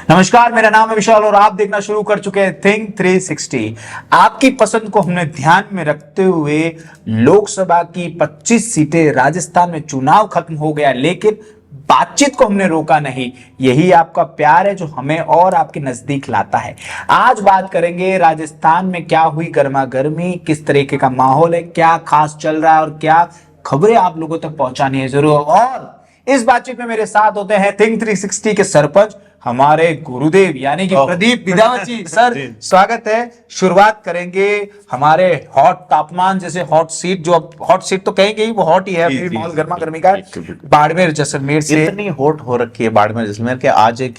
नमस्कार, मेरा नाम है विशाल और आप देखना शुरू कर चुके हैं थिंक 360। आपकी पसंद को हमने ध्यान में रखते हुए लोकसभा की 25 सीटें, राजस्थान में चुनाव खत्म हो गया लेकिन बातचीत को हमने रोका नहीं। यही आपका प्यार है जो हमें और आपके नजदीक लाता है। आज बात करेंगे राजस्थान में क्या हुई गर्मा गर्मी, किस तरीके का माहौल है, क्या खास चल रहा है और क्या खबरें आप लोगों तक पहुंचानी है जरूर। और इस बातचीत में मेरे साथ होते हैं थिंक 360 के सरपंच हमारे गुरुदेव यानी कि प्रदीप विधावत जी। सर स्वागत है। शुरुआत करेंगे हमारे हॉट तापमान जैसे हॉट सीट, जो अब हॉट सीट तो कहेंगे ही, वो हॉट ही है, अभी माहौल गर्मा गर्मी का बाड़मेर जैसलमेर से। इतनी हॉट हो रखी है बाड़मेर जैसलमेर के आज एक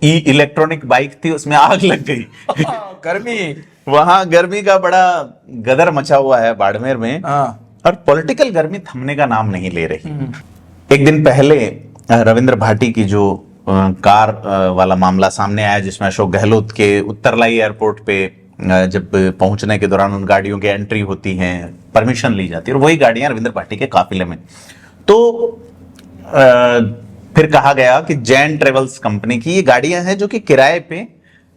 इलेक्ट्रॉनिक बाइक थी, उसमें आग लग गई। गर्मी, वहां गर्मी का बड़ा गदर मचा हुआ है बाड़मेर में, और पॉलिटिकल गर्मी थमने का नाम नहीं ले रही। एक दिन पहले रविंद्र भाटी की जो कार वाला मामला सामने आया, जिसमें अशोक गहलोत के उत्तरलाई एयरपोर्ट पे जब पहुंचने के दौरान उन गाड़ियों की एंट्री होती है, परमिशन ली जाती है, और वही गाड़ियां रविंद्र भाटी के काफिले में। तो फिर कहा गया कि जैन ट्रेवल्स कंपनी की ये गाड़ियां हैं जो कि किराए पे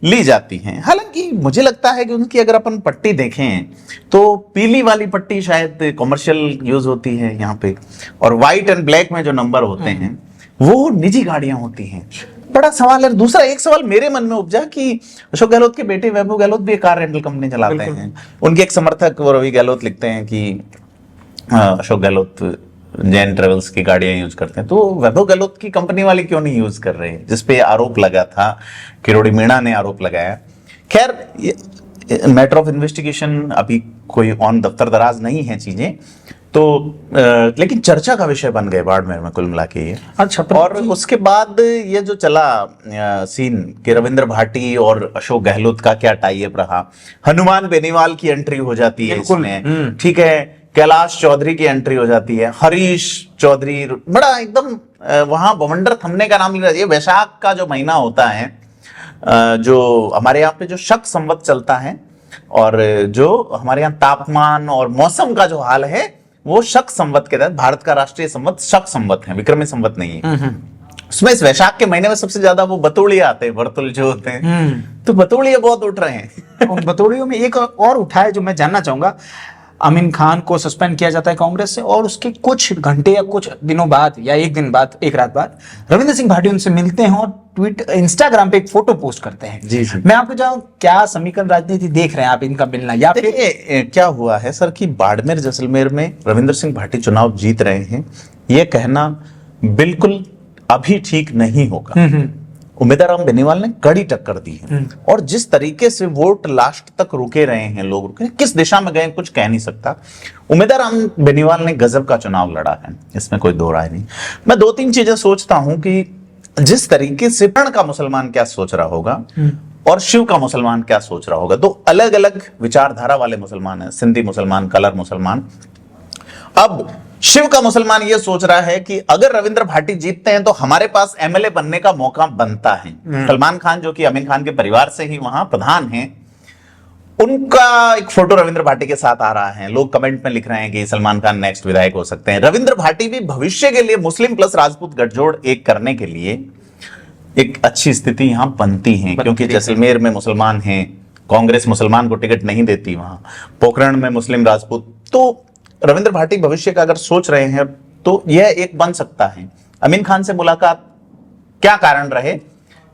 ली जाती हैं। हालांकि मुझे लगता है कि उनकी अगर अपन पट्टी देखें तो पीली वाली पट्टी शायद कॉमर्शियल यूज होती है यहाँ पे, और व्हाइट एंड ब्लैक में जो नंबर होते हैं वो निजी गाड़ियां होती हैं। बड़ा सवाल है। दूसरा एक सवाल मेरे मन में उपजा कि अशोक गहलोत के बेटे वैभव गहलोत भी एक कार रेंटल कंपनी चलाते हैं। उनके एक समर्थक रवि गहलोत लिखते हैं कि अशोक गहलोत जैन ट्रेवल्स की गाड़ियां यूज करते हैं, तो वैभव गहलोत की कंपनी वाले क्यों नहीं यूज कर रहे हैं, जिसपे आरोप लगा था, किरोड़ी मीणा ने आरोप लगाया। खैर मैटर ऑफ इन्वेस्टिगेशन, अभी कोई ऑन दफ्तर दराज नहीं है चीजें, तो लेकिन चर्चा का विषय बन गए बाड़मेर में कुल मिला के ये। अच्छा, और उसके बाद ये जो चला सीन कि रविंद्र भाटी और अशोक गहलोत का क्या टाई अप रहा, हनुमान बेनीवाल की एंट्री हो जाती है इसमें, ठीक है, कैलाश चौधरी की एंट्री हो जाती है, हरीश चौधरी, बड़ा एकदम वहां बवंडर थमने का नाम ले रहा है। ये वैशाख का जो महीना होता है, जो हमारे यहाँ पे जो शक संवत चलता है, और जो हमारे यहाँ तापमान और मौसम का जो हाल है वो शक संवत के तहत, भारत का राष्ट्रीय संवत शक संवत है, विक्रमी संवत नहीं है। उसमें इस वैशाख के महीने में सबसे ज्यादा वो बतौड़िया आते हैं, वर्तुल जो होते हैं, तो बतौड़िया बहुत उठ रहे हैं। उन बतौड़ियों में एक और उठा है जो मैं जानना चाहूंगा। अमीन खान को सस्पेंड किया जाता है कांग्रेस से, और उसके कुछ घंटे या कुछ दिनों बाद या एक दिन बाद, एक रात बाद रविंद्र सिंह भाटी उनसे मिलते हैं और ट्वीट इंस्टाग्राम पे एक फोटो पोस्ट करते हैं। जी जी। मैं आपको जानूं, क्या समीकरण राजनीति देख रहे हैं आप इनका मिलना, या फिर क्या हुआ है सर कि बाड़मेर जैसलमेर में रविंद्र सिंह भाटी चुनाव जीत रहे हैं, यह कहना बिल्कुल अभी ठीक नहीं होगा। उमेदवार राम बेनीवाल ने कड़ी टक्कर दी है, और जिस तरीके से वोट लास्ट तक रुके रहे हैं, लोग रुके, किस दिशा में गए कुछ कह नहीं सकता। उमेदवार राम बेनीवाल ने गजब का चुनाव लड़ा है, इसमें कोई दो राय नहीं। मैं दो तीन चीजें सोचता हूं कि जिस तरीके से कर्ण का मुसलमान क्या सोच रहा होगा और शिव का मुसलमान क्या सोच रहा होगा, दो अलग अलग विचारधारा वाले मुसलमान हैं, सिंधी मुसलमान, कलर मुसलमान। अब शिव का मुसलमान यह सोच रहा है कि अगर रविंद्र भाटी जीतते हैं तो हमारे पास एमएलए बनने का मौका बनता है। सलमान खान जो कि अमीन खान के परिवार से ही वहां प्रधान हैं, उनका एक फोटो रविंद्र भाटी के साथ आ रहा है। लोग कमेंट में लिख रहे हैं कि सलमान खान नेक्स्ट विधायक हो सकते हैं। रविंद्र भाटी भी भविष्य के लिए मुस्लिम प्लस राजपूत गठजोड़ एक करने के लिए एक अच्छी स्थिति यहां बनती है, क्योंकि जैसलमेर में मुसलमान हैं, कांग्रेस मुसलमान को टिकट नहीं देती, वहां पोखरण में मुस्लिम राजपूत, तो रविंद्र भाटी भविष्य का अगर सोच रहे हैं तो यह एक बन सकता है। अमीन खान से मुलाकात क्या कारण रहे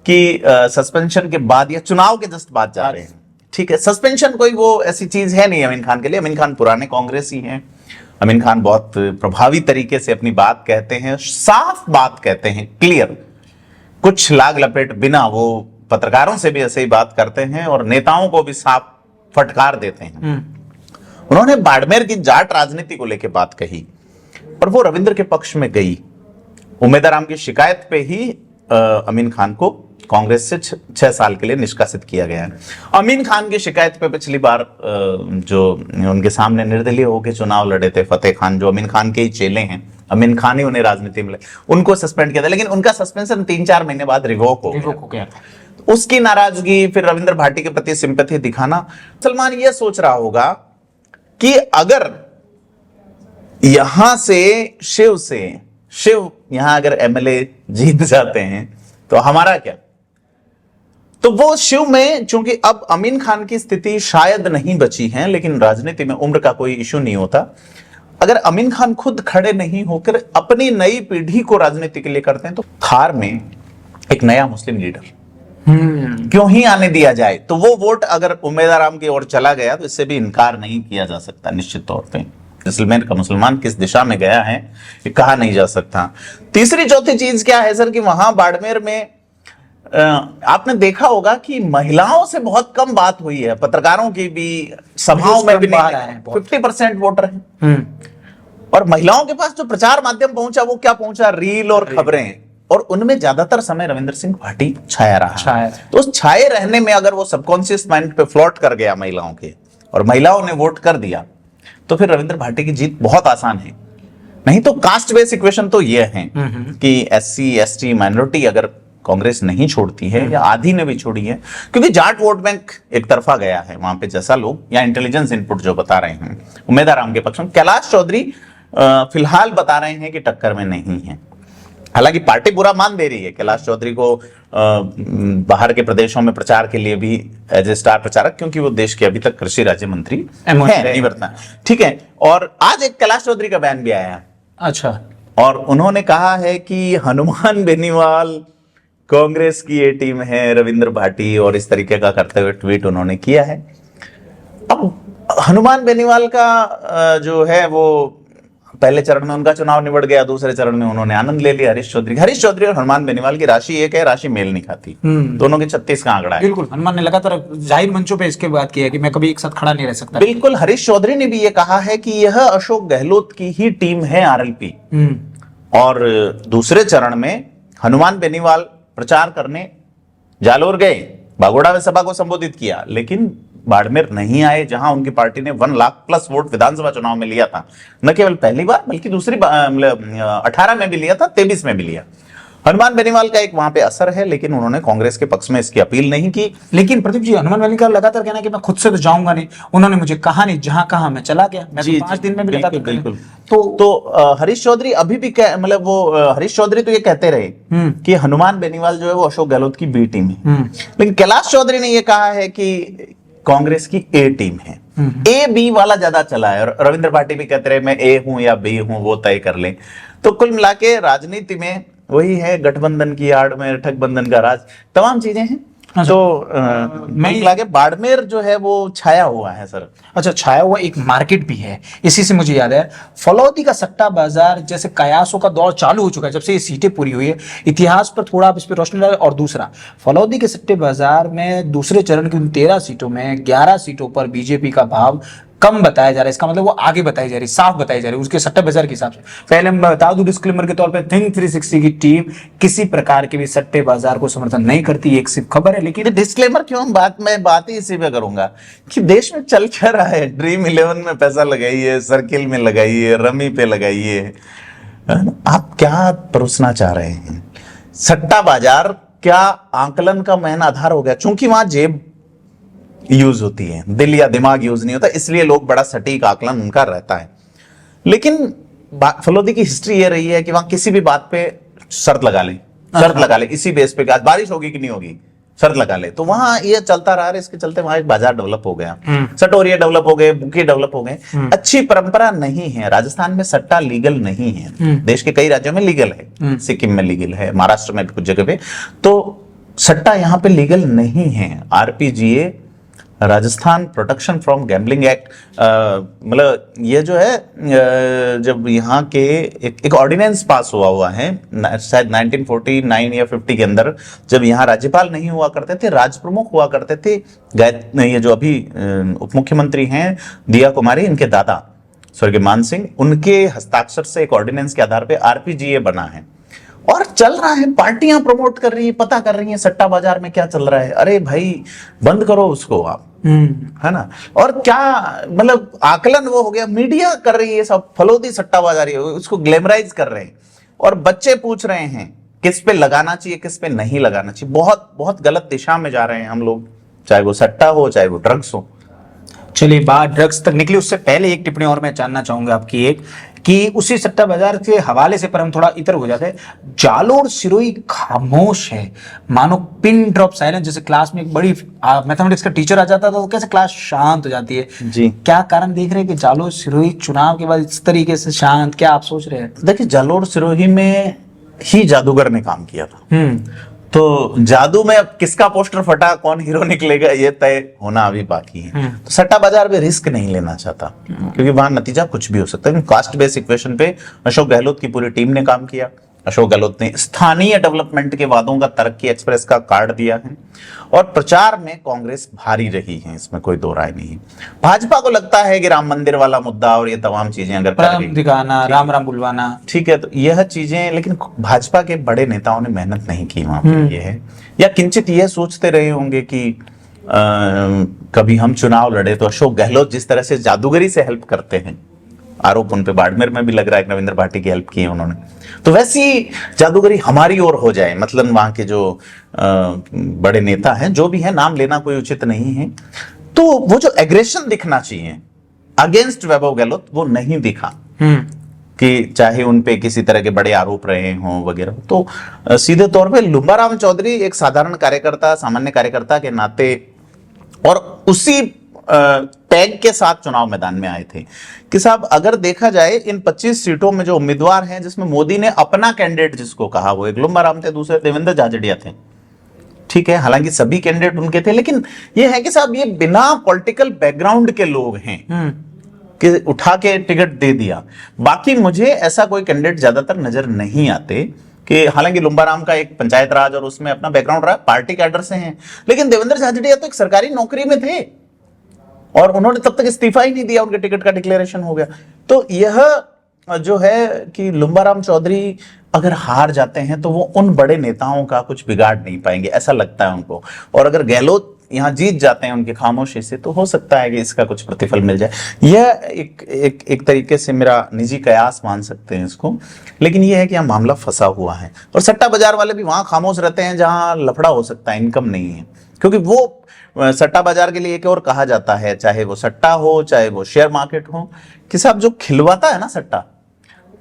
कि सस्पेंशन के बाद या चुनाव के जस्ट बाद जा रहे हैं, ठीक है। सस्पेंशन कोई वो ऐसी चीज है नहीं अमीन खान के लिए। अमीन खान पुराने कांग्रेसी हैं, अमीन खान बहुत प्रभावी तरीके से अपनी बात कहते हैं, साफ बात कहते हैं, क्लियर, कुछ लाग लपेट बिना। वो पत्रकारों से भी ऐसे ही बात करते हैं और नेताओं को भी साफ फटकार देते हैं। उन्होंने बाड़मेर की जाट राजनीति को लेकर बात कही, और वो रविंद्र के पक्ष में गई। उमेदवार राम की शिकायत पे ही अमीन खान को कांग्रेस से 6 साल के लिए निष्कासित किया गया है। अमीन खान की शिकायत पे पिछली बार जो उनके सामने निर्दलीय होकर चुनाव लड़े थे फतेह खान, जो अमीन खान के ही चेले हैं, अमीन खान ही उन्हें राजनीति में, उनको सस्पेंड किया था, लेकिन उनका सस्पेंशन 3-4 महीने बाद रिवोक हो गया। उसकी नाराजगी, फिर रविंद्र भाटी के प्रति सिंपैथी दिखाना। सलमान यह सोच रहा होगा कि अगर यहां से शिव यहां अगर एमएलए जीत जाते हैं तो हमारा क्या, तो वो शिव में, चूंकि अब अमीन खान की स्थिति शायद नहीं बची है, लेकिन राजनीति में उम्र का कोई इशू नहीं होता। अगर अमीन खान खुद खड़े नहीं होकर अपनी नई पीढ़ी को राजनीति के लिए करते हैं, तो थार में एक नया मुस्लिम लीडर क्यों ही आने दिया जाए। तो वो वोट अगर उम्मेदाराम की ओर चला गया तो इससे भी इनकार नहीं किया जा सकता निश्चित तौर पे। जैसलमेर का मुसलमान किस दिशा में गया है ये कहा नहीं जा सकता। तीसरी चौथी चीज क्या है सर कि वहां बाड़मेर में आपने देखा होगा कि महिलाओं से बहुत कम बात हुई है, पत्रकारों की भी, सभाओं में भी नहीं। 50% वोटर हैं और महिलाओं के पास जो प्रचार माध्यम पहुंचा वो क्या पहुंचा, रील और खबरें, और उनमें ज्यादातर समय रविंद्र सिंह भाटी छाया रहा। तो उस छाए रहने में अगर वो सबकॉन्शियस माइंड पे फ्लोट कर गया महिलाओं के और महिलाओं ने वोट कर दिया तो फिर रविंद्र भाटी की जीत बहुत आसान है। नहीं तो कास्ट बेस इक्वेशन तो ये है कि SC ST माइनॉरिटी अगर कांग्रेस नहीं छोड़ती है या आधी ने भी छोड़ी है, क्योंकि जाट वोट बैंक एक तरफा गया है वहां पे, जैसा लोग या इंटेलिजेंस इनपुट जो बता रहे हैं उम्मीदवार के पक्ष में। कैलाश चौधरी फिलहाल बता रहे हैं कि टक्कर में नहीं है। हालांकि पार्टी बुरा मान दे रही है कैलाश चौधरी को बाहर के प्रदेशों में प्रचार के लिए भी एज ए स्टार प्रचारक, क्योंकि वो देश के अभी तक कृषि राज्य मंत्री नहीं बरतना। ठीक है, और आज एक कैलाश चौधरी का बयान भी आया। अच्छा, और उन्होंने कहा है कि हनुमान बेनीवाल कांग्रेस की ये टीम है, रविंद्र भाटी, और इस तरीके का करते हुए ट्वीट उन्होंने किया है। अब हनुमान बेनीवाल का जो है वो पहले चरण में उनका चुनाव निबट गया, दूसरे चरण में उन्होंने आनंद ले लिया हरीश चौधरी और हनुमान बेनीवाल की राशि एक है, राशि मेल नहीं खाती। दोनों के 36 का आंकड़ा है। बिल्कुल, हनुमान ने लगातार जाहिर मंचों पे इसके बात की है कि मैं कभी एक साथ खड़ा नहीं रह सकता। बिल्कुल, हरीश चौधरी ने भी ये कहा है कि यह अशोक गहलोत की ही टीम है RLP। और दूसरे चरण में हनुमान बेनीवाल प्रचार करने जालोर गए, बागोड़ा में सभा को संबोधित किया, लेकिन बाड़मेर नहीं आए, जहां उनकी पार्टी ने 1 लाख प्लस वोट विधानसभा चुनाव में लिया था। न केवल पहली बार बल्कि दूसरी 18 में भी लिया था, 23 में भी लिया। हनुमान बेनीवाल का एक वहां पे असर है, लेकिन उन्होंने कांग्रेस के पक्ष में इसकी अपील नहीं की। लेकिन प्रदीप जी, हनुमान बेनीवाल का लगातार कहना है कि मैं खुद से तो जाऊंगा नहीं, उन्होंने मुझे कहा नहीं, जहां कहा मैं चला गया, मैं तो 5 दिन में भी बिल्कुल, बिल्कुल। तो हरीश चौधरी अभी भी मतलब वो हरीश चौधरी तो ये कहते रहे कि हनुमान बेनीवाल जो है वो अशोक गहलोत की B टीम है, लेकिन कैलाश चौधरी ने ये कहा है कि कांग्रेस की A टीम है। A-B वाला ज्यादा चला है, और रविंद्र भाटी भी कहते रहे मैं A हूं या B हूं, वो तय कर लें। तो कुल मिला के राजनीति में वही है, गठबंधन की आड़ में ठगबंधन का राज, तमाम चीजें हैं। तो मैं लगे बाड़मेर जो है वो छाया हुआ है सर। अच्छा, छाया हुआ एक मार्केट भी है। इसी से मुझे याद है फलौदी का सट्टा बाजार जैसे कयासों का दौर चालू हो चुका है जब से ये सीटें पूरी हुई है। इतिहास पर थोड़ा आप इस पर रोशनी डालें। और दूसरा, फलौदी के सट्टे बाजार में दूसरे चरण की उन 13 सीटों में 11 सीटों पर बीजेपी का भाव कम बताया जा रहा है। इसका मतलब वो आगे बताई जा रही, साफ बताई जा रही उसके सट्टे बाजार के हिसाब से। पहले मैं बता दूं डिस्क्लेमर के तौर पे, थिंक 360 की टीम किसी प्रकार के भी सट्टे बाजार को समर्थन नहीं करती, एक सिर्फ खबर है। लेकिन डिस्क्लेमर क्यों, मैं बात ही इसी पे करूंगा कि देश में चल क्या रहा है। ड्रीम 11 में पैसा लगाइए, सर्किल में लगाइए, रमी पे लगाइए, आप क्या परोसना चाह रहे हैं? सट्टा बाजार क्या आंकलन का मेन आधार हो गया? चूंकि वहां जेब यूज होती है, दिल या दिमाग यूज नहीं होता, इसलिए लोग बड़ा सटीक आकलन उनका रहता है। लेकिन फलौदी की हिस्ट्री ये रही है कि वहां किसी भी बात पे शर्त लगा ले, इसी बेस पे आज बारिश होगी कि नहीं होगी, शर्त लगा ले। तो वहां ये चलता रहा, इसके चलते वहां एक बाजार डेवलप हो गया, सटोरिया डेवलप हो गए, बुकी डेवलप हो गए। अच्छी परंपरा नहीं है। राजस्थान में सट्टा लीगल नहीं है, देश के कई राज्यों में लीगल है, सिक्किम में लीगल है, महाराष्ट्र में कुछ जगह पे, तो सट्टा यहाँ पे लीगल नहीं है। RPGA, Rajasthan protection from gambling act, मतलब ये जो है जब यहाँ के एक ऑर्डिनेंस पास हुआ है शायद 1949 या 50 के अंदर, जब यहाँ राज्यपाल नहीं हुआ करते थे, राज प्रमुख हुआ करते थे। ये जो अभी उप मुख्यमंत्री हैं दिया कुमारी, इनके दादा स्वर्गीय मान सिंह, उनके हस्ताक्षर से एक ऑर्डिनेंस के आधार पे RPGA बना है और चल रहा है। पार्टियां प्रमोट कर रही है, पता कर रही हैं सट्टा बाजार में क्या चल रहा है। अरे भाई बंद करो उसको आप, है ना। और क्या मतलब आकलन वो हो गया, मीडिया कर रही है सब, फलौदी सट्टा बाजारी उसको ग्लैमराइज कर रहे हैं, और बच्चे पूछ रहे हैं किस पे लगाना चाहिए, किस पे नहीं लगाना चाहिए। बहुत बहुत गलत दिशा में जा रहे हैं हम लोग, चाहे वो सट्टा हो चाहे वो ड्रग्स हो। चलिए बात ड्रग्स तक निकली, उससे पहले एक टिप्पणी और मैं जानना चाहूंगा आपकी। एक कि उसी सट्टा बाजार के हवाले से पर हम थोड़ा इतर हो जाते हैं। जालोर सिरोही खामोश है, मानो पिन ड्रॉप साइलेंस। जैसे क्लास में एक बड़ी मैथमेटिक्स का टीचर आ जाता था तो कैसे क्लास शांत हो जाती है जी। क्या कारण देख रहे हैं कि जालोर सिरोही चुनाव के बाद इस तरीके से शांत, क्या आप सोच रहे हैं? देखिए, जालोर सिरोही में ही जादूगर ने काम किया था। तो जादू में अब किसका पोस्टर फटा, कौन हीरो निकलेगा, ये तय होना अभी बाकी है। तो सट्टा बाजार में रिस्क नहीं लेना चाहता, क्योंकि वहां नतीजा कुछ भी हो सकता है। कास्ट बेस इक्वेशन पे अशोक गहलोत की पूरी टीम ने काम किया। अशोक गहलोत ने स्थानीय डेवलपमेंट के वादों का तरक्की एक्सप्रेस का कार्ड दिया है, और प्रचार में कांग्रेस भारी रही है, इसमें कोई दो राय नहीं है। भाजपा को लगता है कि राम मंदिर वाला मुद्दा और ये तमाम चीजें अगर कर गई, दिखाना, राम राम बुलवाना, ठीक है, तो यह चीजें, लेकिन भाजपा के बड़े नेताओं ने मेहनत नहीं की वहां पे, ये है। या किंचित यह सोचते रहे होंगे कि कभी हम चुनाव लड़े तो अशोक गहलोत जिस तरह से जादूगरी से हेल्प करते हैं, आरोप उन पे बाड़मेर में भी लग रहा है कि रविंद्र भाटी की हेल्प की है उन्होंने, तो वैसी जादूगरी हमारी ओर हो जाए। मतलब वहां के जो बड़े नेता हैं, जो भी है, नाम लेना कोई उचित नहीं है, तो वो जो एग्रेशन दिखना चाहिए अगेंस्ट वैभव गहलोत, वो नहीं दिखा। कि चाहे उन पे किसी तरह के बड़े आरोप रहे हों वगैरह, तो सीधे तौर पे लुम्बाराम चौधरी एक साधारण कार्यकर्ता, सामान्य कार्यकर्ता के नाते, और उसी टैग के साथ चुनाव मैदान में आए थे कि साहब, अगर देखा जाए इन 25 सीटों में जो उम्मीदवार हैं, जिसमें मोदी ने अपना कैंडिडेट जिसको कहा, वो एक लुम्बाराम थे, दूसरे देवेंद्र झाझड़िया थे, ठीक है, हालांकि सभी कैंडिडेट उनके थे, लेकिन ये है कि साहब, ये बिना पॉलिटिकल बैकग्राउंड के लोग हैं कि उठा के टिकट दे दिया। बाकी मुझे ऐसा कोई कैंडिडेट ज्यादातर नजर नहीं आते, कि हालांकि लुम्बाराम का एक पंचायत राज और उसमें अपना बैकग्राउंड रहा, पार्टी कैडर से हैं, लेकिन देवेंद्र झाझड़िया तो एक सरकारी नौकरी में थे और उन्होंने तब तक इस्तीफा ही नहीं दिया, उनके टिकट का डिक्लेरेशन हो गया। तो यह जो है कि लुम्बाराम चौधरी अगर हार जाते हैं तो वो उन बड़े नेताओं का कुछ बिगाड़ नहीं पाएंगे, ऐसा लगता है उनको। और अगर गहलोत यहाँ जीत जाते हैं उनकी खामोशी से, तो हो सकता है कि इसका कुछ प्रतिफल मिल जाए। यह एक तरीके से मेरा निजी कयास मान सकते हैं इसको, लेकिन यह है कि यहाँ मामला फंसा हुआ है, और सट्टा बाजार वाले भी वहां खामोश रहते हैं जहां लफड़ा हो सकता है, इनकम नहीं है। क्योंकि वो सट्टा बाजार के लिए एक और कहा जाता है, चाहे वो सट्टा हो, चाहे वो शेयर मार्केट हो, कि साहब जो खिलवाता है ना सट्टा,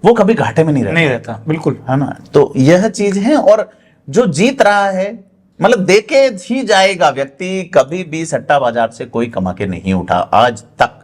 वो कभी घाटे में नहीं रहता, बिल्कुल, है ना। तो यह चीज है, और जो जीत रहा है, मतलब देके ही जाएगा व्यक्ति, कभी भी सट्टा बाजार से कोई कमा के नहीं उठा आज तक।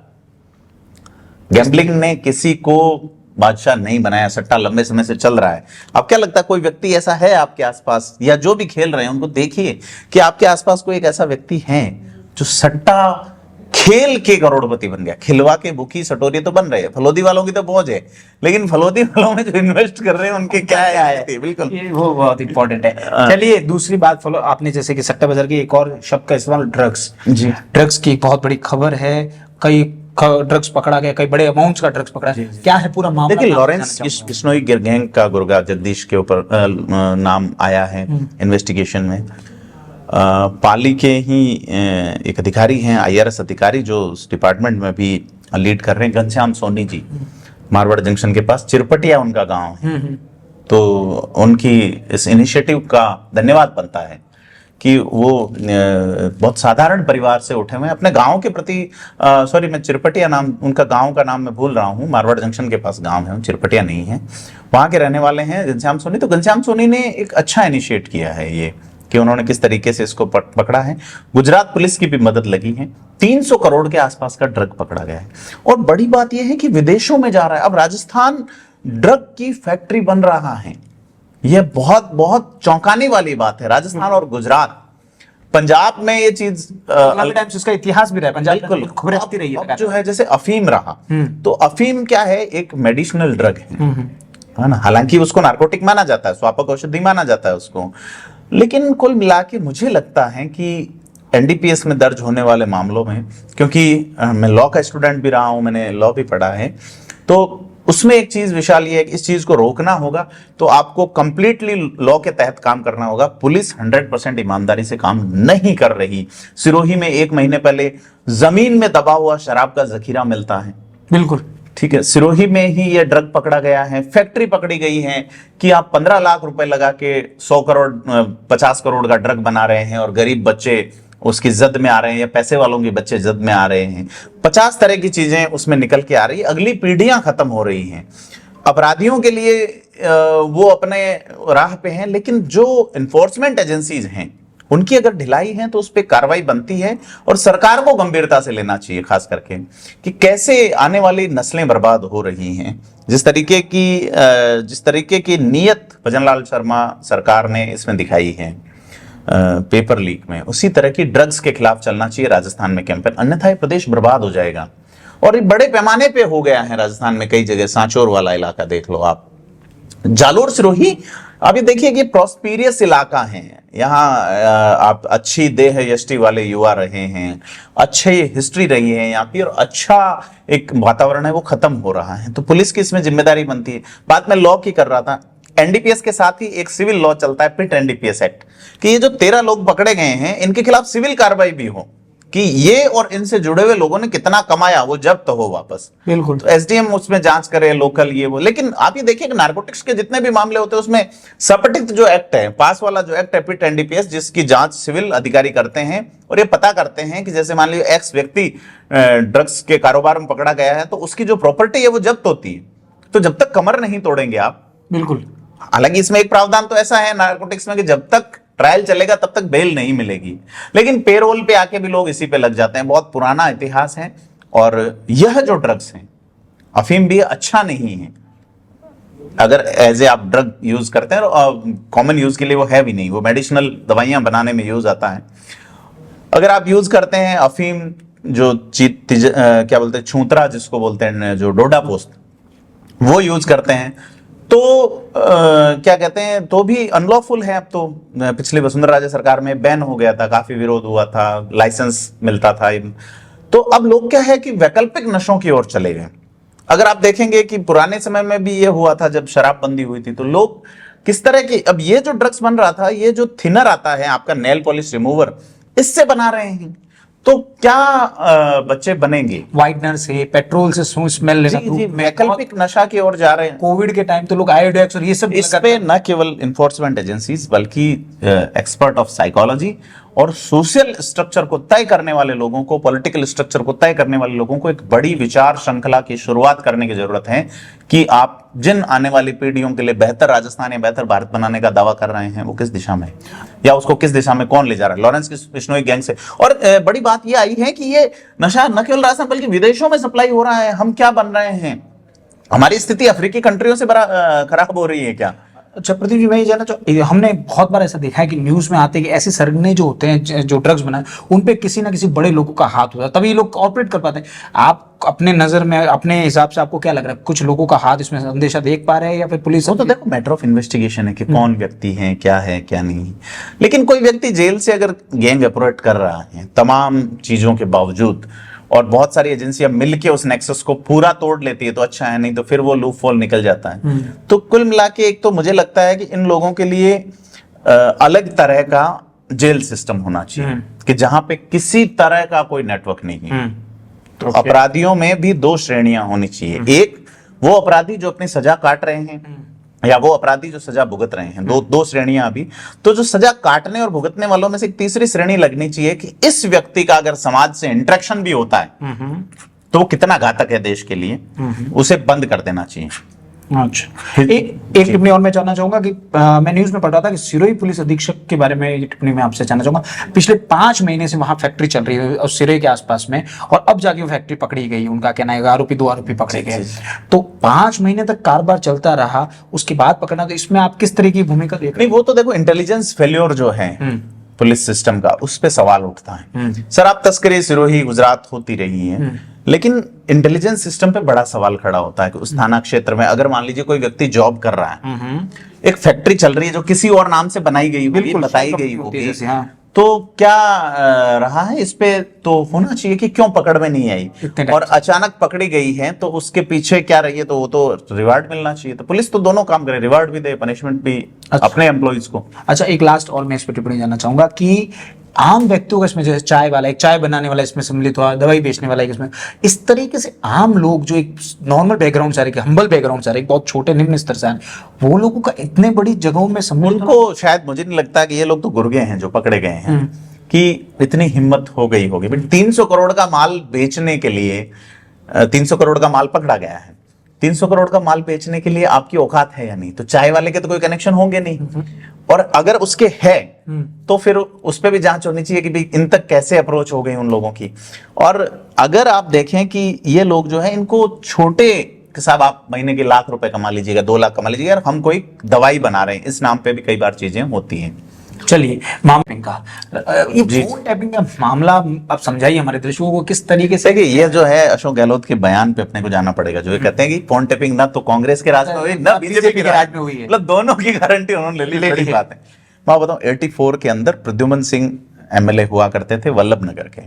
गैम्बलिंग ने किसी को बादशाह नहीं बनाया, सट्टा लंबे समय से चल रहा है। अब क्या लगता है, कोई व्यक्ति ऐसा है आपके आसपास, या जो भी खेल रहे हैं उनको देखिए कि आपके आसपास कोई एक ऐसा व्यक्ति है जो सट्टा खेल के करोड़पति बन गया। खिलवा के भूखी सटोरी तो बन रहे हैं, फलोदी वालों की तो पहुंच है, लेकिन फलोदी वालों में जो इन्वेस्ट कर रहे हैं उनके क्या है, बिल्कुल ये वो बहुत इंपॉर्टेंट है। चलिए दूसरी बात फॉलो, आपने जैसे कि सट्टा बाजार की एक और शब्द का इस्तेमाल, ड्रग्स जी, ड्रग्स की बहुत बड़ी खबर है, कई ड्रग्स पकड़ा गया, कई बड़े अमाउंट्स का ड्रग्स पकड़ा है, क्या है पूरा मामला? देखिए, लॉरेंस बिश्नोई गैंग का गुरगा जगदीश के ऊपर नाम आया है इन्वेस्टिगेशन में। पाली के ही एक अधिकारी हैं, IRS अधिकारी, जो उस डिपार्टमेंट में भी लीड कर रहे हैं, घनश्याम सोनी जी, मारवाड़ जंक्शन के पास चिरपटिया उनका गांव है। तो उनकी इस इनिशिएटिव का धन्यवाद बनता है कि वो बहुत साधारण परिवार से उठे हुए अपने गांव के प्रति, सॉरी मैं चिरपटिया नाम, उनका गांव का नाम मैं भूल रहा हूँ, मारवाड़ जंक्शन के पास गांव है, चिरपटिया नहीं है, वहां के रहने वाले हैं घनश्याम सोनी। तो घनश्याम सोनी ने एक अच्छा इनिशिएट किया है ये, कि उन्होंने किस तरीके से इसको पकड़ा है। गुजरात पुलिस की भी मदद लगी है, 300 करोड़ के आसपास का ड्रग पकड़ा गया है, और बड़ी बात यह है कि विदेशों में जा रहा है। अब राजस्थान ड्रग की फैक्ट्री बन रहा है, यह बहुत बहुत चौंकाने वाली बात है। राजस्थान और गुजरात, पंजाब में ये चीज इसका इतिहास भी रहा है, पंजाब बिल्कुल खबरें आती रही है। जो है जैसे अफीम रहा, तो अफीम क्या है, एक मेडिसिनल ड्रग है ना, हालांकि उसको नार्कोटिक माना जाता है, स्वापक औषधि माना जाता है उसको, लेकिन कुल मिला के मुझे लगता है कि NDPS में दर्ज होने वाले मामलों में, क्योंकि मैं लॉ का स्टूडेंट भी रहा हूं, मैंने लॉ भी पढ़ा है, तो उसमें एक चीज विशाल ये है कि इस चीज को रोकना होगा तो आपको कंप्लीटली लॉ के तहत काम करना होगा। पुलिस 100% ईमानदारी से काम नहीं कर रही। सिरोही में 1 महीने पहले जमीन में दबा हुआ शराब का जखीरा मिलता है, बिल्कुल ठीक है, सिरोही में ही ये ड्रग पकड़ा गया है। फैक्ट्री पकड़ी गई है कि आप 15 लाख रुपए लगा के 100 करोड़ 50 करोड़ का ड्रग बना रहे हैं, और गरीब बच्चे उसकी जद में आ रहे हैं, या पैसे वालों के बच्चे जद में आ रहे हैं। 50 तरह की चीजें उसमें निकल के आ रही है। अगली पीढ़ियां खत्म हो रही हैं। अपराधियों के लिए वो अपने राह पे हैं, लेकिन जो इन्फोर्समेंट एजेंसीज हैं उनकी अगर ढिलाई है तो उस पर कार्रवाई बनती है, और सरकार को गंभीरता से लेना चाहिए, खास करके कि कैसे आने वाली नस्लें बर्बाद हो रही हैं। जिस तरीके की नीयत भजनलाल शर्मा सरकार ने इसमें दिखाई है पेपर लीक में, उसी तरह की ड्रग्स के खिलाफ चलना चाहिए राजस्थान में कैंपेन, अन्यथा ये प्रदेश बर्बाद हो जाएगा। और ये बड़े पैमाने पे हो गया है राजस्थान में कई जगह। सांचौर वाला इलाका देख लो आप, जालोर सिरोही, अब ये देखिए कि प्रॉस्पेरियस इलाका है। यहाँ आप अच्छी देह यष्टि वाले युवा रहे हैं, अच्छी हिस्ट्री रही है यहाँ की, और अच्छा एक वातावरण है, वो खत्म हो रहा है। तो पुलिस की इसमें जिम्मेदारी बनती है। बात मैं लॉ की कर रहा था, एनडीपीएस के साथ ही एक सिविल लॉ चलता है, पिट एनडीपीएस एक्ट, कि ये जो 13 लोग पकड़े गए हैं इनके खिलाफ सिविल कार्रवाई भी हो, कि ये और इनसे जुड़े हुए लोगों ने कितना कमाया वो जब्त हो वापस। बिल्कुल। तो एसडीएम उसमें जांच करे, लोकल ये वो। लेकिन आप ये देखिए कि नारकोटिक्स के जितने भी मामले होते हैं उसमें सपटिक जो एक्ट है, पास वाला जो एक्ट है पिट एनडीपीएस, जिसकी जांच सिविल अधिकारी करते हैं और ये पता करते हैं कि जैसे मान लीजिए एक्स व्यक्ति ड्रग्स के कारोबार में पकड़ा गया है तो उसकी जो प्रॉपर्टी है वो जब्त होती है। तो जब तक कमर नहीं तोड़ेंगे आप, बिल्कुल। हालांकि इसमें एक प्रावधान तो ऐसा है नारकोटिक्स में कि जब तक ट्रायल चलेगा तब तक बेल नहीं मिलेगी, लेकिन पेरोल पे आके भी लोग इसी पे लग जाते हैं। बहुत पुराना इतिहास है। और यह जो ड्रग्स हैं, अफीम भी अच्छा नहीं है अगर एज ए आप ड्रग यूज करते हैं, कॉमन यूज के लिए वो है भी नहीं, वो मेडिसिनल दवाइयां बनाने में यूज आता है। अगर आप यूज करते हैं अफीम, जो क्या बोलते हैं, छूतरा जिसको बोलते हैं, जो डोडा पोस्त, वो यूज करते हैं तो क्या कहते हैं, तो भी अनलॉफुल है। अब तो पिछले वसुंधरा राजे सरकार में बैन हो गया था, काफी विरोध हुआ था, लाइसेंस मिलता था। तो अब लोग क्या है कि वैकल्पिक नशों की ओर चले गए। अगर आप देखेंगे कि पुराने समय में भी ये हुआ था, जब शराबबंदी हुई थी तो लोग किस तरह की, अब ये जो ड्रग्स बन रहा था, ये जो थिनर आता है आपका नेल पॉलिश रिमूवर, इससे बना रहे हैं। तो क्या बच्चे बनेंगे? वाइटनर से, पेट्रोल से स्मेल लेना। जी, वैकल्पिक नशा की ओर जा रहे हैं। कोविड के टाइम तो लोग आयोडेक्स और ये सब इस पे न केवल इन्फोर्समेंट एजेंसीज बल्कि एक्सपर्ट ऑफ साइकोलॉजी और सोशल स्ट्रक्चर को तय करने वाले लोगों को, पॉलिटिकल स्ट्रक्चर को तय करने वाले लोगों को एक बड़ी विचार श्रृंखला की शुरुआत करने की जरूरत है कि आप जिन आने वाली पीढ़ियों के लिए बेहतर राजस्थान या बेहतर भारत बनाने का दावा कर रहे हैं वो किस दिशा में, या उसको किस दिशा में कौन ले जा रहा है। लॉरेंस बिश्नोई गैंग से। और बड़ी बात ये आई है कि ये नशा न केवल राजस्थान बल्कि विदेशों में सप्लाई हो रहा है। हम क्या बन रहे हैं? हमारी स्थिति अफ्रीकी कंट्रियों से बड़ा खराब हो रही है क्या? अच्छा प्रदीप जी, मैं ये जानना चाहूँ, हमने बहुत बार ऐसा देखा है कि न्यूज में आते हैं कि ऐसे सरगने जो होते हैं, जो ड्रग्स बनाए, उन पे किसी ना किसी बड़े लोगों का हाथ होता है, तभी लोग ऑपरेट कर पाते हैं। आप अपने नजर में, अपने हिसाब से आपको क्या लग रहा है, कुछ लोगों का हाथ इसमें अंदेशा देख पा रहे हैं या फिर पुलिस? वो तो देखो मैटर ऑफ इन्वेस्टिगेशन है कि कौन व्यक्ति है क्या नहीं। लेकिन कोई व्यक्ति जेल से अगर गैंग ऑपरेट कर रहा है तमाम चीजों के बावजूद, और बहुत सारी एजेंसियां मिलके उस नेक्सस को पूरा तोड़ लेती है तो अच्छा है, नहीं तो फिर वो लूप होल निकल जाता है। तो कुल मिला के एक तो मुझे लगता है कि इन लोगों के लिए अलग तरह का जेल सिस्टम होना चाहिए कि जहां पे किसी तरह का कोई नेटवर्क नहीं है। तो अपराधियों में भी 2 श्रेणियां होनी चाहिए। एक वो अपराधी जो अपनी सजा काट रहे हैं, या वो अपराधी जो सजा भुगत रहे हैं। दो श्रेणियां अभी। तो जो सजा काटने और भुगतने वालों में से एक तीसरी श्रेणी लगनी चाहिए कि इस व्यक्ति का अगर समाज से इंटरेक्शन भी होता है तो वो कितना घातक है देश के लिए, उसे बंद कर देना चाहिए। अच्छा, एक टिप्पणी और मैं जानना चाहूंगा कि मैं न्यूज में पढ़ रहा था कि सिरोही पुलिस अधीक्षक के बारे में ये टिप्पणी मैं आपसे जानना चाहूंगा। पिछले 5 महीने से वहां फैक्ट्री चल रही है और सिरोही के आसपास में, और अब जाके वो फैक्ट्री पकड़ी गई। उनका कहना है 2 आरोपी पकड़े गए। तो 5 महीने तक कारोबार चलता रहा, उसके बाद पकड़ना, तो इसमें आप किस तरह की भूमिका देख रहे हैं? नहीं, वो तो देखो इंटेलिजेंस फेल्योर जो है पुलिस सिस्टम का, उस पे सवाल उठता है। शराब तस्करी सिरोही गुजरात होती रही है, लेकिन इंटेलिजेंस सिस्टम पे बड़ा सवाल खड़ा होता है कि उस थाना क्षेत्र में अगर मान लीजिए कोई व्यक्ति जॉब कर रहा है, एक फैक्ट्री चल रही है जो किसी और नाम से बनाई गई होगी, बताई गई होगी, तो क्या रहा है इस पे तो होना चाहिए कि क्यों पकड़ में नहीं आई, और अचानक पकड़ी गई है तो उसके पीछे क्या रही है, तो वो तो रिवार्ड मिलना चाहिए। तो पुलिस तो दोनों काम करे, रिवार्ड भी दे, पनिशमेंट भी अपने एम्प्लॉइज को। अच्छा, एक लास्ट और मैं इस पर टिप्पणी जानना चाहूंगा कि आम व्यक्तियों का इसमें, जैसे चाय वाला, एक चाय बनाने वाला इसमें सम्मिलित हुआ, दवाई बेचने वाला इसमें, इस तरीके से आम लोग जो एक नॉर्मल बैकग्राउंड से आ रहे, हम्बल बैकग्राउंड से आ रहे, बहुत छोटे निम्न स्तर से आ रहे, वो लोगों का इतने बड़ी जगहों में सम्मिलित, उनको शायद मुझे नहीं लगता कि ये लोग तो गुर्गे हैं जो पकड़े गए हैं, कि इतनी हिम्मत हो गई होगी। 300 करोड़ का माल बेचने के लिए 300 करोड़ का माल पकड़ा गया है। 300 करोड़ का माल बेचने के लिए आपकी औकात है या नहीं? तो चाय वाले के तो कोई कनेक्शन होंगे नहीं, और अगर उसके है तो फिर उस पर भी जांच होनी चाहिए कि भाई इन तक कैसे अप्रोच हो गई उन लोगों की। और अगर आप देखें कि ये लोग जो है, इनको छोटे कि साहब आप महीने के लाख रुपए कमा लीजिएगा, 2 लाख कमा लीजिएगा, हम कोई दवाई बना रहे हैं, इस नाम पे भी कई बार चीजें होती हैं। चलिए, मामले का ये फोन टैपिंग का मामला आप समझाइए हमारे दर्शकों को किस तरीके से। देखिए, ये जो है अशोक गहलोत के बयान पे अपने को जाना पड़ेगा, जो ये कहते हैं कि फोन टैपिंग ना तो कांग्रेस के राज में हुई ना बीजेपी के राज में हुई है, मतलब दोनों की गारंटी उन्होंने ले ली। बड़ी बात है। मैं बताऊं, 84 के अंदर प्रद्युमन सिंह एमएलए हुआ करते थे वल्लभ नगर के।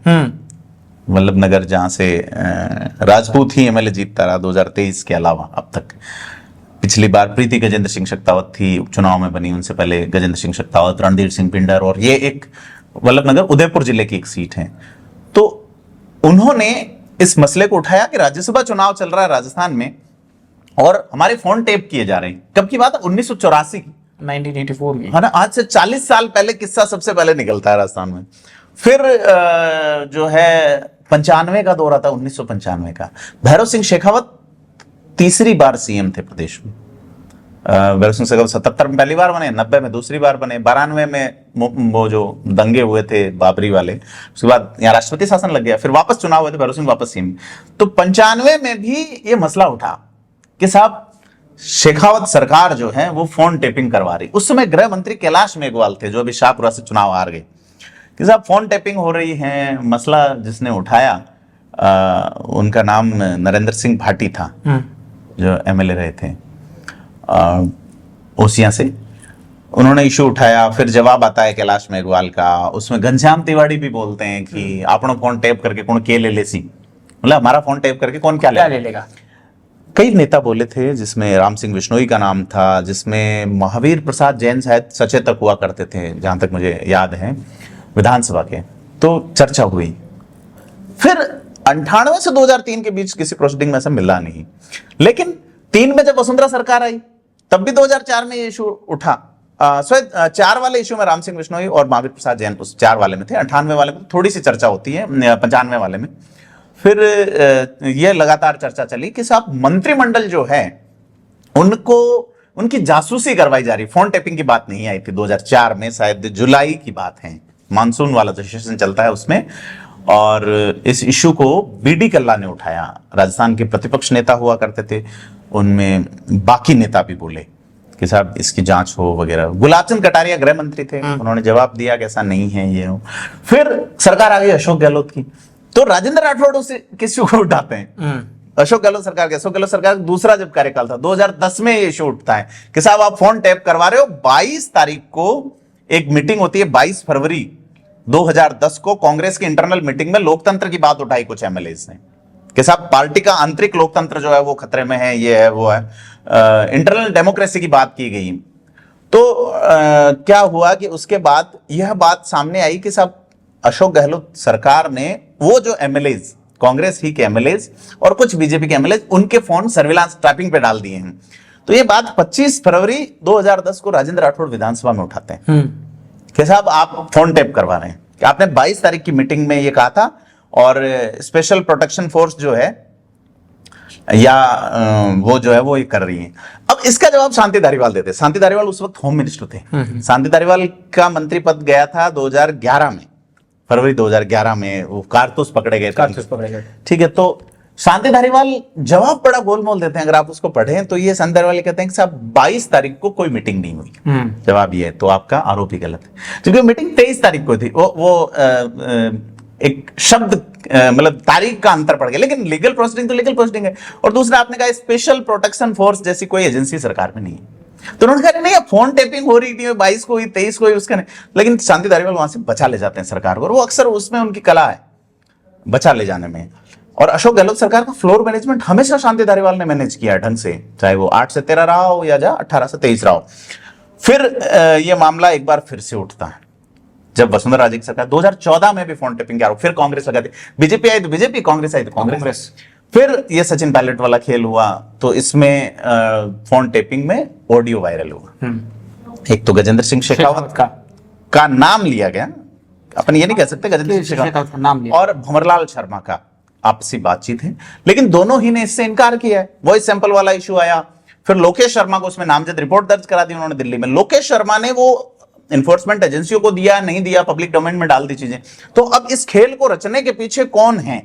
वल्लभ नगर, जहां से राजपूत ही एमएलए जीतता रहा 2023 के अलावा अब तक। पिछली बार प्रीति गजेंद्र सिंह शेखावत थी, उपचुनाव में बनी, उनसे पहले गजेंद्र सिंह शेखावत, रणधीर सिंह पिंडर, और ये एक वल्लभ नगर उदयपुर जिले की एक सीट है। तो उन्होंने इस मसले को उठाया कि राज्यसभा चुनाव चल रहा है राजस्थान में और हमारे फोन टेप किए जा रहे हैं। कब की बात है? 1984 की, 1984 की, है ना। आज से 40 साल पहले किस्सा सबसे पहले निकलता है राजस्थान में। फिर जो है 95 का दौरा था, 1995 का। भैरव सिंह शेखावत तीसरी बार सीएम थे प्रदेश में। भैरव सिंह शेखावत 77 में पहली बार बने, 90 में दूसरी बार बने, 92 में वो जो दंगे हुए थे बाबरी वाले, उसके बाद यहाँ राष्ट्रपति शासन लग गया, फिर वापस चुनाव हुए थे, भैरव सिंह वापस सीएम। तो 95 में भी ये मसला उठा कि साहब शेखावत सरकार जो है वो फोन टेपिंग करवा रही। उस समय गृह मंत्री कैलाश मेघवाल थे, जो अभी शाहपुरा से चुनाव हार गए, कि साहब फोन टेपिंग हो रही है। मसला जिसने उठाया उनका नाम नरेंद्र सिंह भाटी था, जो एमएलए रहे थे ओसिया से। उन्होंने इशू उठाया, फिर जवाब आता है कैलाश मेघवाल का। उसमें घनश्याम तिवाड़ी भी बोलते हैं कि आपनो फोन टेप करके कौन के ले सी, मतलब हमारा फोन टेप करके कौन क्या ले लेगा। कई नेता बोले थे, जिसमें राम सिंह बिश्नोई का नाम था, जिसमें महावीर प्रसाद जैन शायद सचेतक हुआ करते थे, जहां तक मुझे याद है, विधानसभा के। तो चर्चा हुई। फिर 98 से 2003 के बीच किसी प्रोसीडिंग में ऐसा मिला नहीं। लेकिन 3 में जब वसुंधरा सरकार आई, तब भी 2004 में ये इशू उठा। 4 वाले इशू में राम सिंह बिश्नोई और महावीर प्रसाद जैन उस 4 वाले में थे। 98 वाले में थोड़ी सी चर्चा होती है, 95 वाले में फिर यह लगातार चर्चा चली कि साहब मंत्रिमंडल जो है उनको उनकी जासूसी करवाई जा रही। फोन टेपिंग की बात नहीं आई थी 2004 में, शायद जुलाई की बात है, मानसून वाला जो सेशन चलता है उसमें। और इस इशू को बीडी कल्ला ने उठाया, राजस्थान के प्रतिपक्ष नेता हुआ करते थे, उनमें बाकी नेता भी बोले कि साहब इसकी जांच हो वगैरह। गुलाबचंद कटारिया गृह मंत्री थे, उन्होंने जवाब दिया कि ऐसा नहीं है ये हो। फिर सरकार आ गई अशोक गहलोत की, तो राजेंद्र राठौड़ उसे किस इशू को उठाते हैं? अशोक गहलोत सरकार के। अशोक गहलोत सरकार का दूसरा जब कार्यकाल था 2010 में ये इशू उठता है कि साहब आप फोन टैप करवा रहे हो। 22 तारीख को एक मीटिंग होती है, 22 फरवरी 2010 को कांग्रेस की इंटरनल मीटिंग में लोकतंत्र की बात उठाई कुछ एमएलए ने कि साहब पार्टी का आंतरिक लोकतंत्र जो है वो खतरे में है, ये है वो है, इंटरनल डेमोक्रेसी की बात की गई। तो क्या हुआ कि उसके बाद यह बात सामने आई कि साहब अशोक गहलोत सरकार ने वो जो एमएलए, कांग्रेस ही के एमएलए और कुछ बीजेपी के एमएलए, उनके फोन सर्विलांस ट्रैपिंग पे डाल दिए हैं। तो ये बात 25 फरवरी 2010 को राजेंद्र राठौड़ विधानसभा में उठाते हैं कि साहब आप फोन टैप करवा रहे हैं, कि आपने 22 तारीख की मीटिंग में ये कहा था, और स्पेशल प्रोटेक्शन फोर्स जो है या वो जो है वो ये कर रही है। अब इसका जवाब शांति धारीवाल देते। शांति धारीवाल उस वक्त होम मिनिस्टर थे। शांति धारीवाल का मंत्री पद गया था 2011 में, फरवरी 2011 में वो कारतूस पकड़े गए थे। ठीक है, तो शांति धारीवाल जवाब बड़ा गोलमोल देते हैं। अगर आप उसको पढ़ें तो ये शांति धारीवाल कहते हैं कि साहब 22 तारीख को कोई मीटिंग नहीं हुई। जवाब ये है, तो आपका आरोप ही गलत है, क्योंकि मीटिंग 23 तारीख को थी। वो एक शब्द मतलब तारीख का अंतर पड़ गया, लेकिन लीगल प्रोसीडिंग तो लीगल प्रोसीडिंग है। और दूसरा आपने कहा स्पेशल प्रोटेक्शन फोर्स जैसी कोई एजेंसी सरकार में नहीं है, तो उन्होंने कहा नहीं फोन टेपिंग हो रही थी 22 को हुई, 23 को हुई, उसका नहीं। लेकिन शांति धारीवाल वहां से बचा ले जाते हैं सरकार को, और वो अक्सर उसमें उनकी कला है बचा ले जाने में। और अशोक गहलोत सरकार का फ्लोर मैनेजमेंट हमेशा शांति धारीवाल ने मैनेज किया ढंग से, चाहे वो 8 से 13 रहा हो या 18 से 23 रहा हो। फिर ये मामला एक बार फिर से उठता है जब वसुंधरा राजे की सरकार 2014 में भी फोन टेपिंग के आरोप, फिर कांग्रेस लगाती, बीजेपी आई तो बीजेपी, कांग्रेस आई तो कांग्रेस। फिर ये सचिन पायलट वाला खेल हुआ, तो इसमें फोन टेपिंग में ऑडियो वायरल हुआ। एक तो गजेंद्र सिंह शेखावत का नाम लिया गया, अपन ये नहीं कह सकते गजेंद्र सिंह शेखावत का नाम लिया। और भंवरलाल शर्मा का आपसी बातचीत है, लेकिन दोनों ही ने इससे इनकार किया है। वॉइस सैंपल वाला इशू आया, फिर लोकेश शर्मा को उसमें नामजद रिपोर्ट दर्ज करा दी उन्होंने दिल्ली में। लोकेश शर्मा ने वो इन्फोर्समेंट एजेंसियों को दिया, नहीं दिया, पब्लिक डोमेन में डाल दी चीजें। तो अब इस खेल को रचने के पीछे कौन है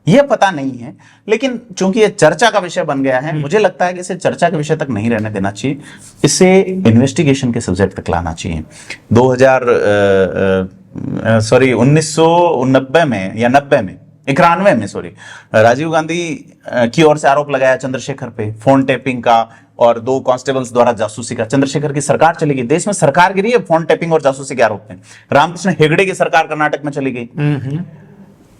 यह पता नहीं है, लेकिन चूंकि ये चर्चा का विषय बन गया है, मुझे लगता है कि इसे चर्चा के विषय तक नहीं रहने देना चाहिए, इसे इन्वेस्टिगेशन के सब्जेक्ट तक लाना चाहिए। 1990 में या 90 में 91 में राजीव गांधी की ओर से आरोप लगाया चंद्रशेखर पे फोन टैपिंग का और 2 कांस्टेबल्स द्वारा जासूसी का। चंद्रशेखर की सरकार चली गई, देश में सरकार गिरी है फोन टैपिंग और जासूसी के आरोप में। रामकृष्ण हेगड़े की सरकार कर्नाटक में चली गई।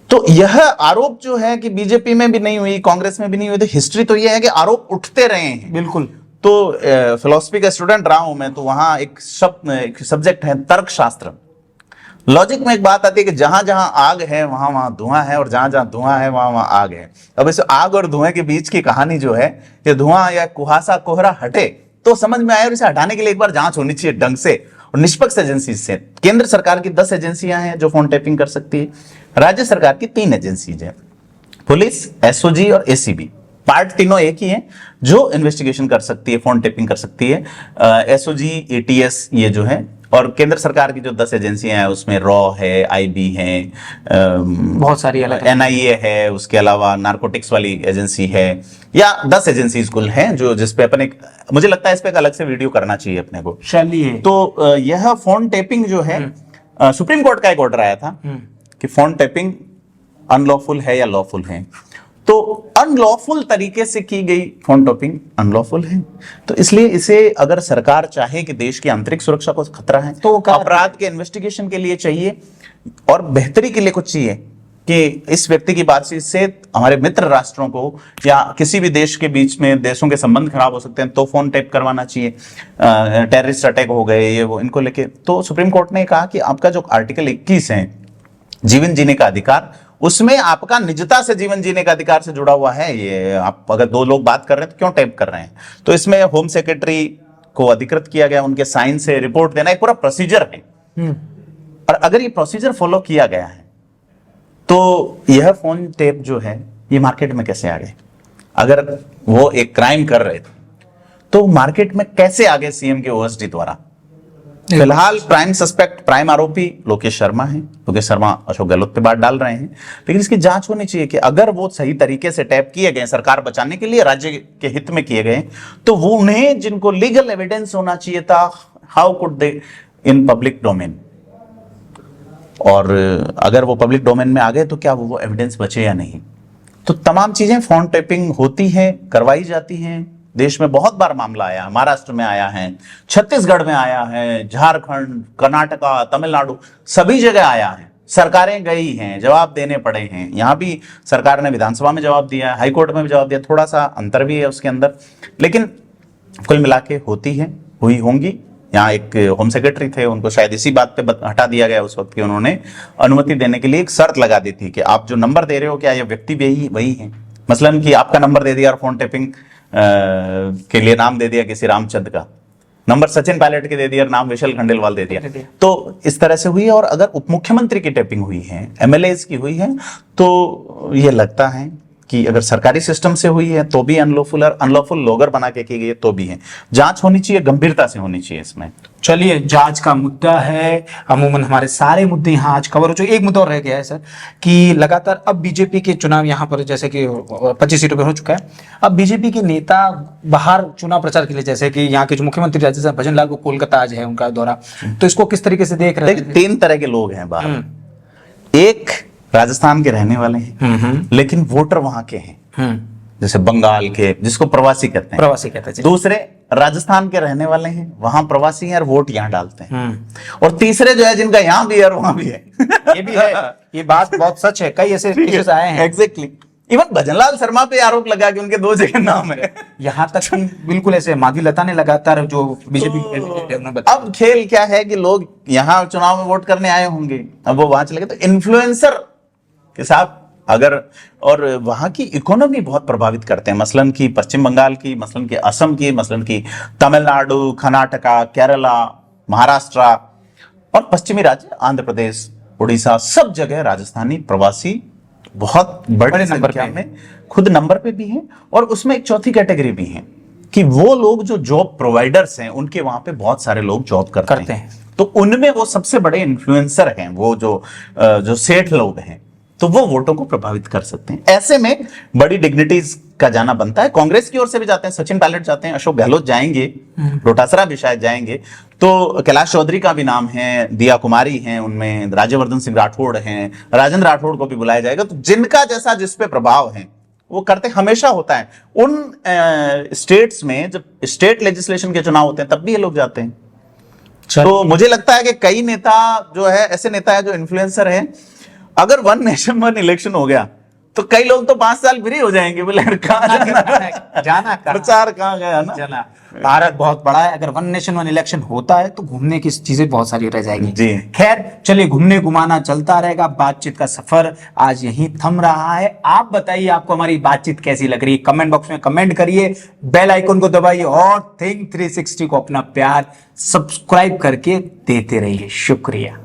तो यह आरोप जो है कि बीजेपी में भी नहीं हुई, कांग्रेस में भी नहीं हुई, तो हिस्ट्री तो यह है कि आरोप उठते रहे हैं। बिल्कुल। तो फिलोसफी का स्टूडेंट रहा हूं मैं, तो वहां एक सब्जेक्ट है तर्कशास्त्र। लॉजिक में एक बात आती है कि जहां जहां आग है वहां वहां धुआं है, और जहां जहां धुआं है वहां वहां आग है। अब इस आग और धुएं के बीच की कहानी जो है, ये धुआं या कुहासा कोहरा हटे तो समझ में आए, और इसे हटाने के लिए एक बार जांच होनी चाहिए ढंग से और निष्पक्ष एजेंसी से। केंद्र सरकार की 10 एजेंसियां हैं जो फोन टैपिंग कर सकती है, राज्य सरकार की 3 एजेंसीज है, पुलिस, एसओजी और एसीबी। पार्ट तीनों एक ही है जो इन्वेस्टिगेशन कर सकती है, फोन टैपिंग कर सकती है। एसओजी, एटीएस ये जो है, और केंद्र सरकार की जो 10 एजेंसियां हैं उसमें रॉ है, आईबी है, बहुत सारी अलग, एनआईए है, उसके अलावा नारकोटिक्स वाली एजेंसी है, या 10 एजेंसीज कुल हैं जो जिसपे अपन एक, मुझे लगता है इस पे एक अलग से वीडियो करना चाहिए अपने को। चलिए, तो यह फोन टैपिंग जो है, सुप्रीम कोर्ट का एक ऑर्डर आया था कि फोन टैपिंग अनलॉफुल है या लॉफुल है। तो अनलॉफुल तरीके से की गई फोन टैपिंग अनलॉफुल है, तो इसलिए इसे अगर सरकार चाहे कि देश की आंतरिक सुरक्षा को खतरा है तो अपराध के इन्वेस्टिगेशन के लिए चाहिए और बेहतरी के लिए कुछ चाहिए कि इस व्यक्ति की बातचीत से हमारे मित्र राष्ट्रों को या किसी भी देश के बीच में देशों के संबंध खराब हो सकते हैं, तो फोन टैप करवाना चाहिए। टेररिस्ट अटैक हो गए ये वो, इनको लेके तो सुप्रीम कोर्ट ने कहा कि आपका जो आर्टिकल 21 है जीवन जीने का अधिकार, उसमें आपका निजता से जीवन जीने का अधिकार से जुड़ा हुआ है। ये आप अगर 2 लोग बात कर रहे हैं तो क्यों टैप कर रहे हैं? तो इसमें होम सेक्रेटरी को अधिकृत किया गया, उनके साइन से रिपोर्ट देना, एक पूरा प्रोसीजर है। और अगर ये प्रोसीजर फॉलो किया गया है तो यह फोन टेप जो है ये मार्केट में कैसे आ गए? अगर वो एक क्राइम कर रहे थे तो मार्केट में कैसे आ गए सीएम के ओएसडी द्वारा? फिलहाल प्राइम सस्पेक्ट, प्राइम आरोपी लोकेश शर्मा है। लोकेश शर्मा अशोक गहलोत पे बात डाल रहे हैं, लेकिन इसकी जांच होनी चाहिए कि अगर वो सही तरीके से टैप किए गए, सरकार बचाने के लिए, राज्य के हित में किए गए, तो वो उन्हें जिनको लीगल एविडेंस होना चाहिए था, how could they in public domain, और अगर वो पब्लिक डोमेन में आ गए तो क्या वो एविडेंस बचे या नहीं? तो तमाम चीजें फोन टैपिंग होती हैं, करवाई जाती हैं। देश में बहुत बार मामला आया, महाराष्ट्र में आया है, छत्तीसगढ़ में आया है, झारखंड, कर्नाटका, तमिलनाडु, सभी जगह आया है। सरकारें गई हैं, जवाब देने पड़े हैं। यहां भी सरकार ने विधानसभा में जवाब दिया, हाई कोर्ट में भी जवाब दिया, थोड़ा सा अंतर भी है उसके अंदर, लेकिन कुल मिला के होती है, हुई होंगी। यहाँ एक होम सेक्रेटरी थे, उनको शायद इसी बात पे हटा दिया गया उस वक्त कि उन्होंने अनुमति देने के लिए एक शर्त लगा दी थी कि आप जो नंबर दे रहे हो क्या ये व्यक्ति भी वही है। मसलन कि आपका नंबर दे दिया और फोन टैपिंग के लिए नाम दे दिया किसी रामचंद्र का, नंबर सचिन पायलट के दे दिया, नाम विशल खंडेलवाल दे दिया, तो इस तरह से हुई है। और अगर उप मुख्यमंत्री की टैपिंग हुई है, एमएलएज की हुई है, तो ये लगता है कि अगर सरकारी सिस्टम से हुई है तो भी अनलॉफुल, और अनलॉफुल लोगर बना के की गई है तो भी है। जांच होनी चाहिए, गंभीरता से होनी चाहिए इसमें। चलिए, जांच का मुद्दा है। अमूमन हमारे सारे मुद्दे यहाँ आज कवर हो चुके। एक मुद्दा और रह गया है सर कि लगातार अब बीजेपी के चुनाव यहाँ पर जैसे कि 25 सीटों पर हो चुका है, अब बीजेपी के नेता बाहर चुनाव प्रचार के लिए, जैसे कि यहाँ के जो मुख्यमंत्री राजस्थान भजन लाल को कोलकाता आज है उनका दौरा, तो इसको किस तरीके से देख रहे हैं? 3 तरह के लोग हैं बाहर। एक राजस्थान के रहने वाले हैं लेकिन वोटर वहां के हैं, जैसे बंगाल के, जिसको प्रवासी कहते हैं। दूसरे राजस्थान के रहने वाले हैं, वहां प्रवासी हैं और वोट यहाँ डालते हैं। और तीसरे जो है जिनका यहाँ भी है और वहां भी है। ये भी है, ये बात बहुत सच है। कई ऐसे केसेस आए हैं। एग्जैक्टली। इवन भजनलाल शर्मा पे आरोप लगा कि उनके 2 जगह नाम है। यहाँ तक कि बिल्कुल ऐसे माधवी लता ने लगातार जो बीजेपी अब खेल क्या है कि लोग यहाँ चुनाव में वोट करने आए होंगे, अब वो वहां चले गए, तो इन्फ्लुएंसर के साथ अगर, और वहां की इकोनॉमी बहुत प्रभावित करते हैं, मसलन की पश्चिम बंगाल की, मसलन की असम की, मसलन की तमिलनाडु, कर्नाटका, केरला, महाराष्ट्र और पश्चिमी राज्य आंध्र प्रदेश, उड़ीसा, सब जगह राजस्थानी प्रवासी बहुत बड़े बड़े नंबर संख्या पे में खुद नंबर पे भी हैं, और उसमें एक चौथी कैटेगरी भी है कि वो लोग जो जॉब प्रोवाइडर्स हैं, उनके वहां पे बहुत सारे लोग जॉब करते हैं। तो उनमें वो सबसे बड़े इन्फ्लुएंसर हैं, वो जो सेठ लोग हैं, तो वो वोटों को प्रभावित कर सकते हैं। ऐसे में बड़ी डिग्निटीज का जाना बनता है। कांग्रेस की ओर से भी जाते हैं, सचिन पायलट जाते हैं, अशोक गहलोत जाएंगे, डोटासरा भी शायद जाएंगे, तो कैलाश चौधरी का भी नाम है, दिया कुमारी हैं, उनमें राज्यवर्धन सिंह राठौड़ हैं, राजेंद्र राठौड़ को भी बुलाया जाएगा। तो जिनका जैसा जिस पे प्रभाव है वो करते हमेशा होता है। उन स्टेट्स में जब स्टेट लेजिस्लेशन के चुनाव होते हैं तब भी ये लोग जाते हैं। तो मुझे लगता है कि कई नेता जो है, ऐसे नेता है जो इन्फ्लुएंसर है, अगर वन नेशन वन इलेक्शन हो गया तो कई लोग तो 5 साल फ्री हो जाएंगे, बोले कहां जाना कहां, प्रचार कहां गया ना। चला, भारत बहुत बड़ा है, अगर वन नेशन वन इलेक्शन होता है तो घूमने की चीजें बहुत सारी रह जाएंगी जी। खैर चलिए, घूमने घुमाना चलता रहेगा, बातचीत का सफर आज यहीं थम रहा है। आप बताइए आपको हमारी बातचीत कैसी लग रही है, कमेंट बॉक्स में कमेंट करिए, बेल आइकन को दबाइए और थिंक 360 को अपना प्यार सब्सक्राइब करके देते रहिए। शुक्रिया।